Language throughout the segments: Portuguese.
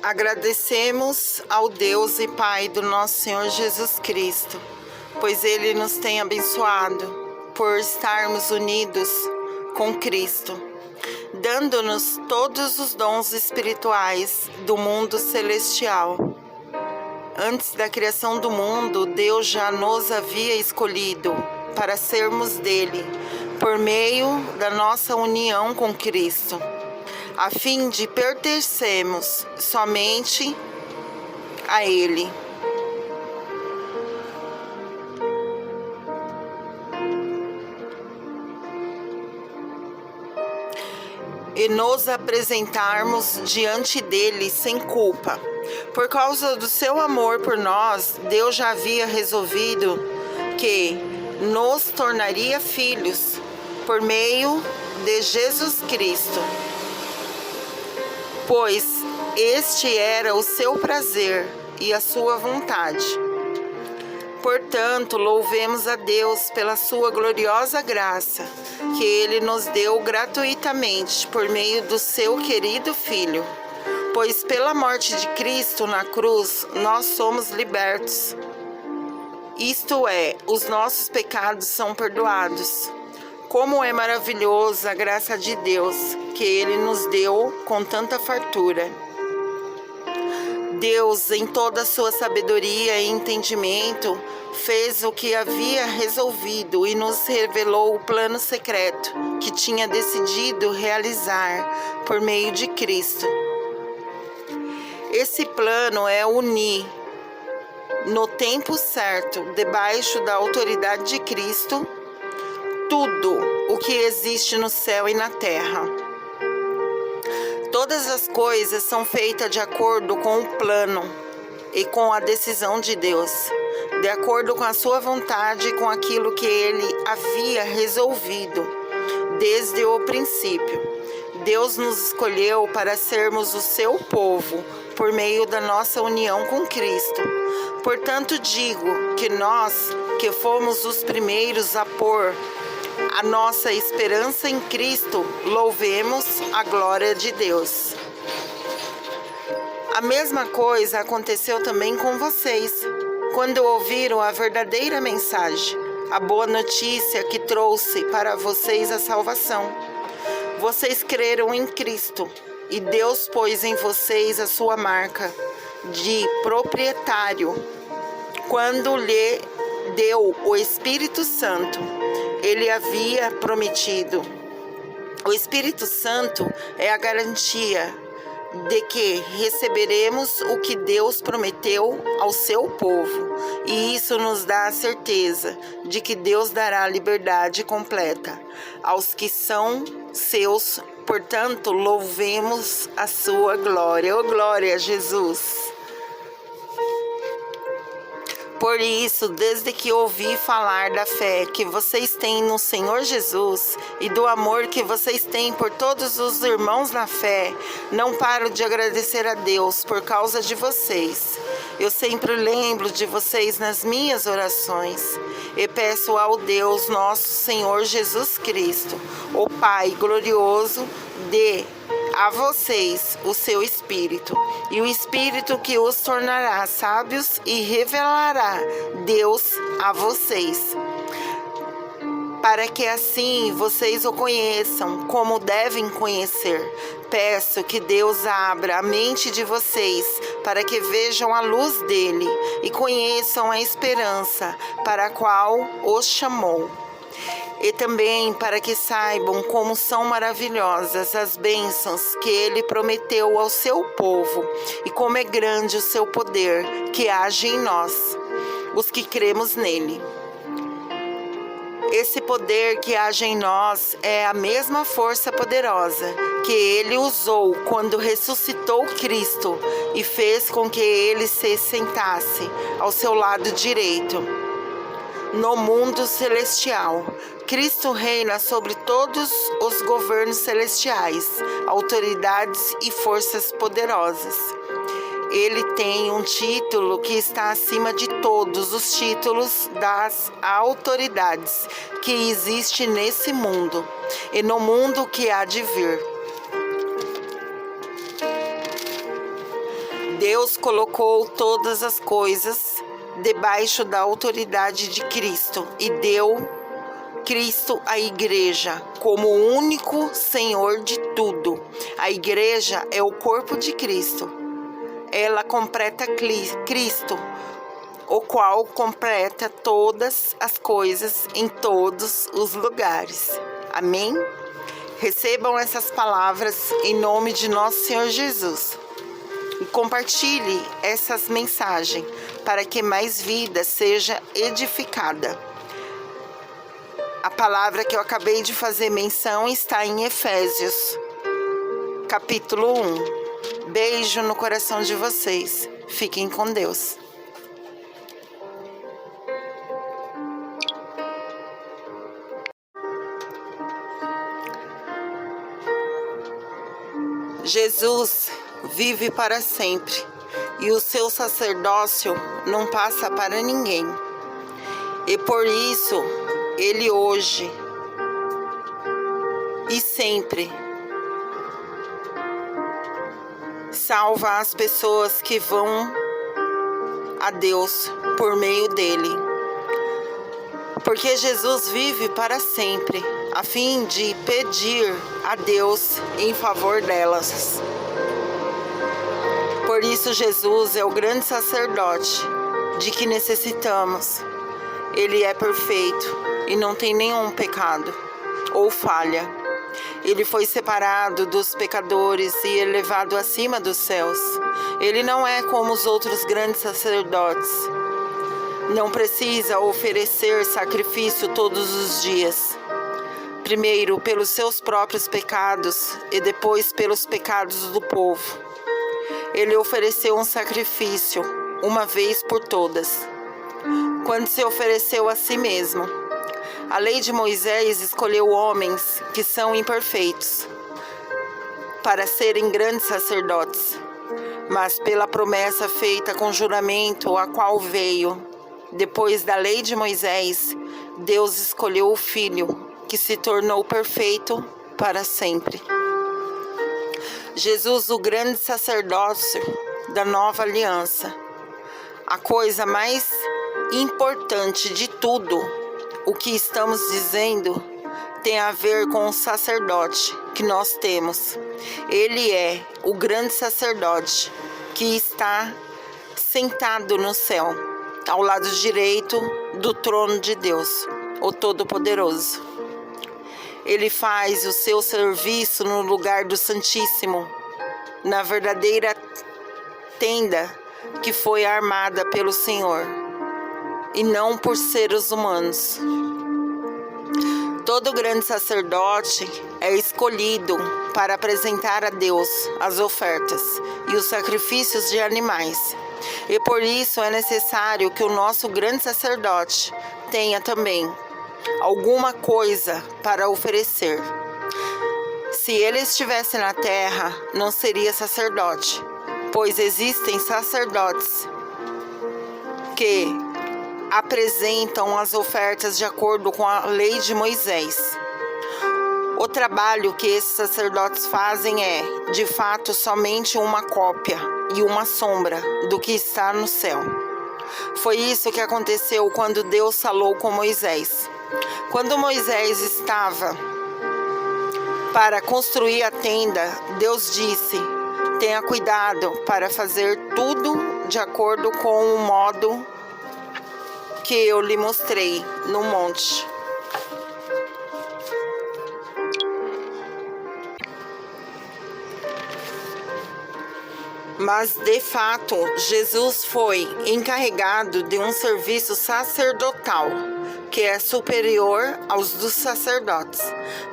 Agradecemos ao Deus e Pai do nosso Senhor Jesus Cristo, pois Ele nos tem abençoado por estarmos unidos com Cristo, dando-nos todos os dons espirituais do mundo celestial. Antes da criação do mundo, Deus já nos havia escolhido para sermos dele, por meio da nossa união com Cristo, a fim de pertencermos somente a Ele. E nos apresentarmos diante dele sem culpa. Por causa do seu amor por nós, Deus já havia resolvido que nos tornaria filhos por meio de Jesus Cristo, pois este era o seu prazer e a sua vontade. Portanto, louvemos a Deus pela sua gloriosa graça, que Ele nos deu gratuitamente por meio do seu querido Filho. Pois pela morte de Cristo na cruz, nós somos libertos. Isto é, os nossos pecados são perdoados. Como é maravilhosa a graça de Deus, que Ele nos deu com tanta fartura. Deus, em toda a sua sabedoria e entendimento, fez o que havia resolvido e nos revelou o plano secreto que tinha decidido realizar por meio de Cristo. Esse plano é unir, no tempo certo, debaixo da autoridade de Cristo, tudo o que existe no céu e na terra. Todas as coisas são feitas de acordo com o plano e com a decisão de Deus, de acordo com a sua vontade e com aquilo que Ele havia resolvido desde o princípio. Deus nos escolheu para sermos o seu povo por meio da nossa união com Cristo. Portanto, digo que nós, que fomos os primeiros a pôr a nossa esperança em Cristo, louvemos a glória de Deus. A mesma coisa aconteceu também com vocês, quando ouviram a verdadeira mensagem, a boa notícia que trouxe para vocês a salvação. Vocês creram em Cristo e Deus pôs em vocês a sua marca de proprietário quando lhe deu o Espírito Santo. Ele havia prometido. O Espírito Santo é a garantia de que receberemos o que Deus prometeu ao seu povo, e isso nos dá a certeza de que Deus dará liberdade completa aos que são seus. Portanto, louvemos a sua glória. Oh, glória a Jesus! Por isso, desde que ouvi falar da fé que vocês têm no Senhor Jesus e do amor que vocês têm por todos os irmãos na fé, não paro de agradecer a Deus por causa de vocês. Eu sempre lembro de vocês nas minhas orações e peço ao Deus nosso Senhor Jesus Cristo, o Pai glorioso, dê a vocês o seu Espírito, e o Espírito que os tornará sábios e revelará Deus a vocês, para que assim vocês o conheçam como devem conhecer. Peço que Deus abra a mente de vocês para que vejam a luz dele e conheçam a esperança para a qual os chamou. E também para que saibam como são maravilhosas as bênçãos que Ele prometeu ao seu povo e como é grande o seu poder que age em nós, os que cremos nele. Esse poder que age em nós é a mesma força poderosa que Ele usou quando ressuscitou Cristo e fez com que Ele se sentasse ao seu lado direito no mundo celestial. Cristo reina sobre todos os governos celestiais, autoridades e forças poderosas. Ele tem um título que está acima de todos os títulos das autoridades que existe nesse mundo e no mundo que há de vir. Deus colocou todas as coisas debaixo da autoridade de Cristo e deu Cristo à igreja como o único Senhor de tudo. A igreja é o corpo de Cristo. Ela completa Cristo, o qual completa todas as coisas em todos os lugares. Amém? Recebam essas palavras em nome de nosso Senhor Jesus. E compartilhe essas mensagens para que mais vida seja edificada. A palavra que eu acabei de fazer menção está em Efésios, capítulo 1. Beijo no coração de vocês. Fiquem com Deus. Jesus vive para sempre e o seu sacerdócio não passa para ninguém. E por isso, ele hoje e sempre salva as pessoas que vão a Deus por meio dele. Porque Jesus vive para sempre, a fim de pedir a Deus em favor delas. Por isso Jesus é o grande sacerdote de que necessitamos. Ele é perfeito e não tem nenhum pecado ou falha. Ele foi separado dos pecadores e elevado acima dos céus. Ele não é como os outros grandes sacerdotes. Não precisa oferecer sacrifício todos os dias. Primeiro pelos seus próprios pecados e depois pelos pecados do povo. Ele ofereceu um sacrifício uma vez por todas, quando se ofereceu a si mesmo. A lei de Moisés escolheu homens que são imperfeitos para serem grandes sacerdotes, mas pela promessa feita com juramento, a qual veio depois da lei de Moisés, Deus escolheu o Filho, que se tornou perfeito para sempre. Jesus, o grande sacerdócio da nova aliança. A coisa mais importante de tudo, o que estamos dizendo, tem a ver com o sacerdote que nós temos. Ele é o grande sacerdote que está sentado no céu, ao lado direito do trono de Deus, o Todo-Poderoso. Ele faz o seu serviço no lugar do Santíssimo, na verdadeira tenda que foi armada pelo Senhor, e não por seres humanos. Todo grande sacerdote é escolhido para apresentar a Deus as ofertas e os sacrifícios de animais. E por isso é necessário que o nosso grande sacerdote tenha também alguma coisa para oferecer. Se ele estivesse na terra, não seria sacerdote, pois existem sacerdotes que apresentam as ofertas de acordo com a lei de Moisés. O trabalho que esses sacerdotes fazem é, de fato, somente uma cópia e uma sombra do que está no céu. Foi isso que aconteceu quando Deus falou com Moisés. Quando Moisés estava para construir a tenda, Deus disse: tenha cuidado para fazer tudo de acordo com o modo que eu lhe mostrei no monte. Mas, de fato, Jesus foi encarregado de um serviço sacerdotal, que é superior aos dos sacerdotes,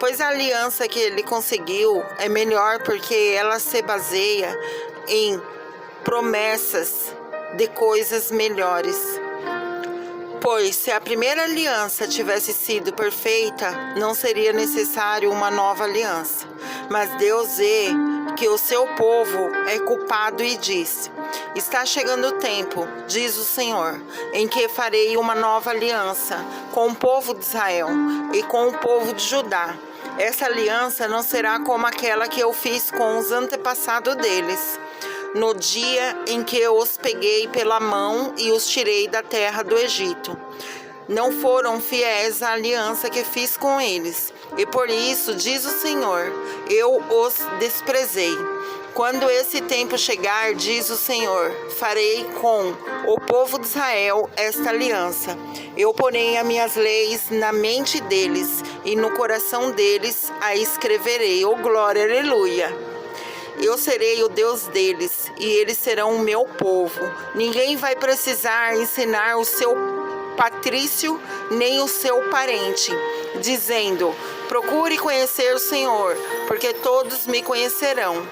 pois a aliança que ele conseguiu é melhor porque ela se baseia em promessas de coisas melhores. Pois se a primeira aliança tivesse sido perfeita, não seria necessário uma nova aliança. Mas Deus vê que o seu povo é culpado e diz: está chegando o tempo, diz o Senhor, em que farei uma nova aliança com o povo de Israel e com o povo de Judá. Essa aliança não será como aquela que eu fiz com os antepassados deles, no dia em que eu os peguei pela mão e os tirei da terra do Egito. Não foram fiéis à aliança que fiz com eles, e por isso, diz o Senhor, eu os desprezei. Quando esse tempo chegar, diz o Senhor, farei com o povo de Israel esta aliança. Eu porei as minhas leis na mente deles, e no coração deles a escreverei. Oh, glória, aleluia! Eu serei o Deus deles, e eles serão o meu povo. Ninguém vai precisar ensinar o seu patrício, nem o seu parente, dizendo, procure conhecer o Senhor, porque todos me conhecerão.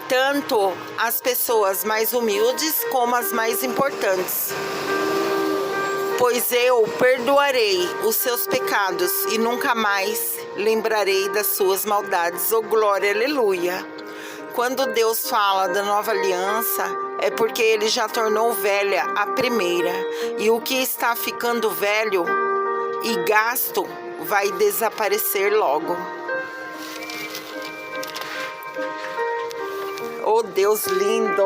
Tanto as pessoas mais humildes como as mais importantes. Pois eu perdoarei os seus pecados e nunca mais lembrarei das suas maldades. Oh, glória, aleluia! Quando Deus fala da nova aliança, é porque Ele já tornou velha a primeira. E o que está ficando velho e gasto vai desaparecer logo. Oh, Deus lindo!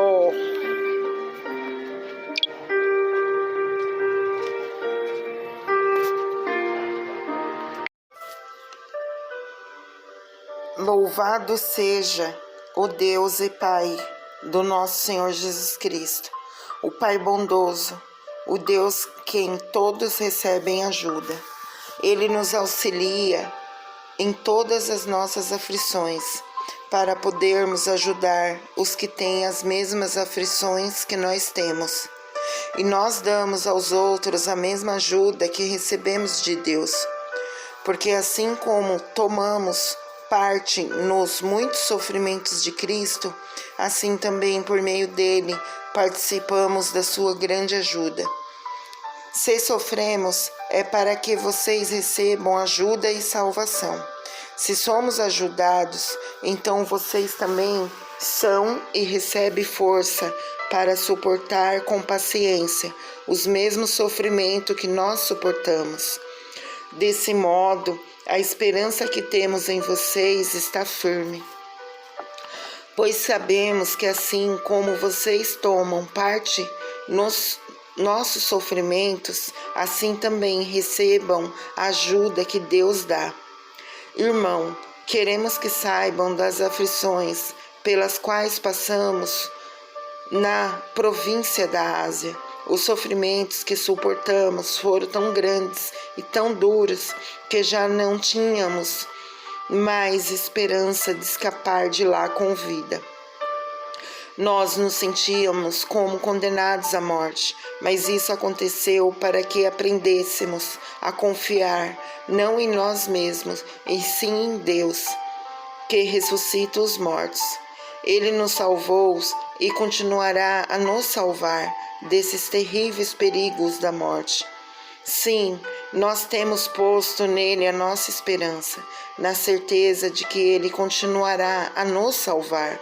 Louvado seja o Deus e Pai do nosso Senhor Jesus Cristo, o Pai bondoso, o Deus quem todos recebem ajuda. Ele nos auxilia em todas as nossas aflições, para podermos ajudar os que têm as mesmas aflições que nós temos. E nós damos aos outros a mesma ajuda que recebemos de Deus, porque assim como tomamos parte nos muitos sofrimentos de Cristo, assim também por meio dele participamos da sua grande ajuda. Se sofremos, é para que vocês recebam ajuda e salvação. Se somos ajudados, então vocês também são e recebem força para suportar com paciência os mesmos sofrimentos que nós suportamos. Desse modo, a esperança que temos em vocês está firme, pois sabemos que assim como vocês tomam parte nos nossos sofrimentos, assim também recebam a ajuda que Deus dá. Irmão, queremos que saibam das aflições pelas quais passamos na província da Ásia. Os sofrimentos que suportamos foram tão grandes e tão duros que já não tínhamos mais esperança de escapar de lá com vida. Nós nos sentíamos como condenados à morte, mas isso aconteceu para que aprendêssemos a confiar não em nós mesmos, e sim em Deus, que ressuscita os mortos. Ele nos salvou e continuará a nos salvar desses terríveis perigos da morte. Sim, nós temos posto nele a nossa esperança, na certeza de que ele continuará a nos salvar.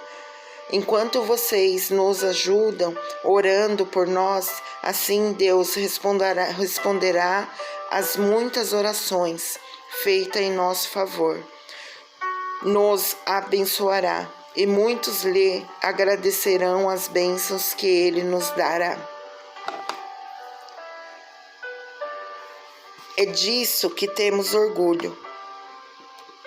Enquanto vocês nos ajudam orando por nós, assim Deus responderá às muitas orações feitas em nosso favor. Nos abençoará e muitos lhe agradecerão as bênçãos que ele nos dará. É disso que temos orgulho.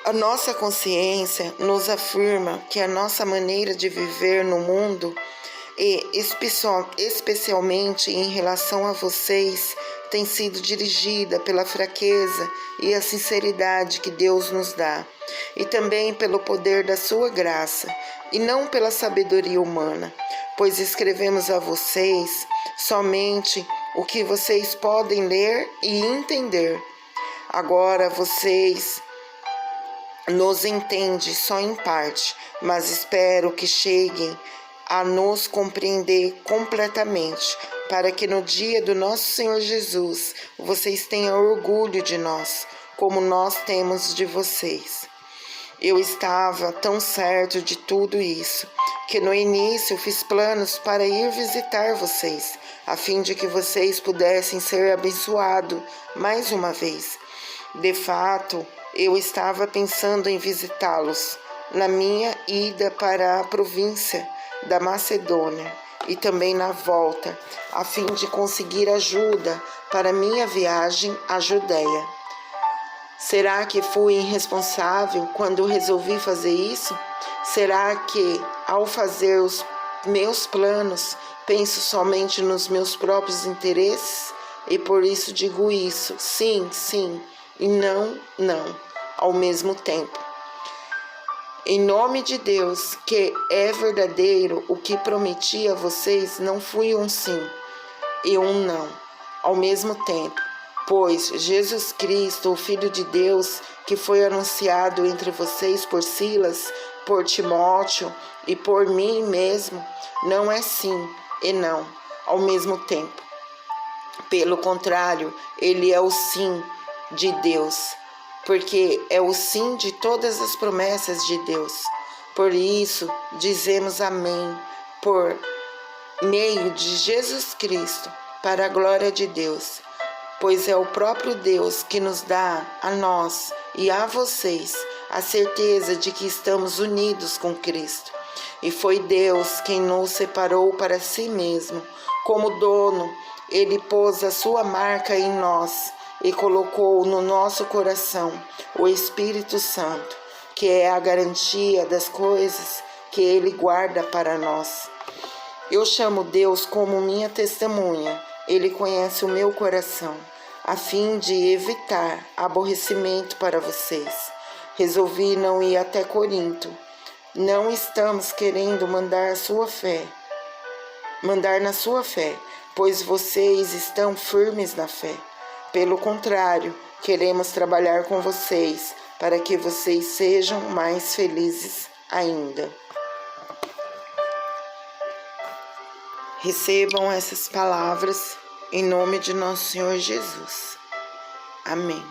A nossa consciência nos afirma que a nossa maneira de viver no mundo, e especialmente em relação a vocês, tem sido dirigida pela fraqueza e a sinceridade que Deus nos dá, e também pelo poder da sua graça, e não pela sabedoria humana, pois escrevemos a vocês somente o que vocês podem ler e entender. Agora vocês nos entendem só em parte, mas espero que cheguem a nos compreender completamente, para que no dia do nosso Senhor Jesus vocês tenham orgulho de nós, como nós temos de vocês. Eu estava tão certo de tudo isso, que no início fiz planos para ir visitar vocês, a fim de que vocês pudessem ser abençoados mais uma vez. De fato, eu estava pensando em visitá-los na minha ida para a província, da Macedônia e também na volta, a fim de conseguir ajuda para minha viagem à Judéia. Será que fui irresponsável quando resolvi fazer isso? Será que, ao fazer os meus planos, penso somente nos meus próprios interesses? E por isso digo isso, sim, sim, e não, não, ao mesmo tempo. Em nome de Deus, que é verdadeiro, o que prometi a vocês não foi um sim e um não, ao mesmo tempo. Pois Jesus Cristo, o Filho de Deus, que foi anunciado entre vocês por Silas, por Timóteo e por mim mesmo, não é sim e não, ao mesmo tempo. Pelo contrário, ele é o sim de Deus, porque é o sim de todas as promessas de Deus. Por isso, dizemos amém, por meio de Jesus Cristo, para a glória de Deus. Pois é o próprio Deus que nos dá a nós e a vocês a certeza de que estamos unidos com Cristo. E foi Deus quem nos separou para si mesmo. Como dono, Ele pôs a sua marca em nós e colocou no nosso coração o Espírito Santo, que é a garantia das coisas que Ele guarda para nós. Eu chamo Deus como minha testemunha. Ele conhece o meu coração, a fim de evitar aborrecimento para vocês. Resolvi não ir até Corinto. Não estamos querendo mandar na sua fé, pois vocês estão firmes na fé. Pelo contrário, queremos trabalhar com vocês para que vocês sejam mais felizes ainda. Recebam essas palavras em nome de nosso Senhor Jesus. Amém.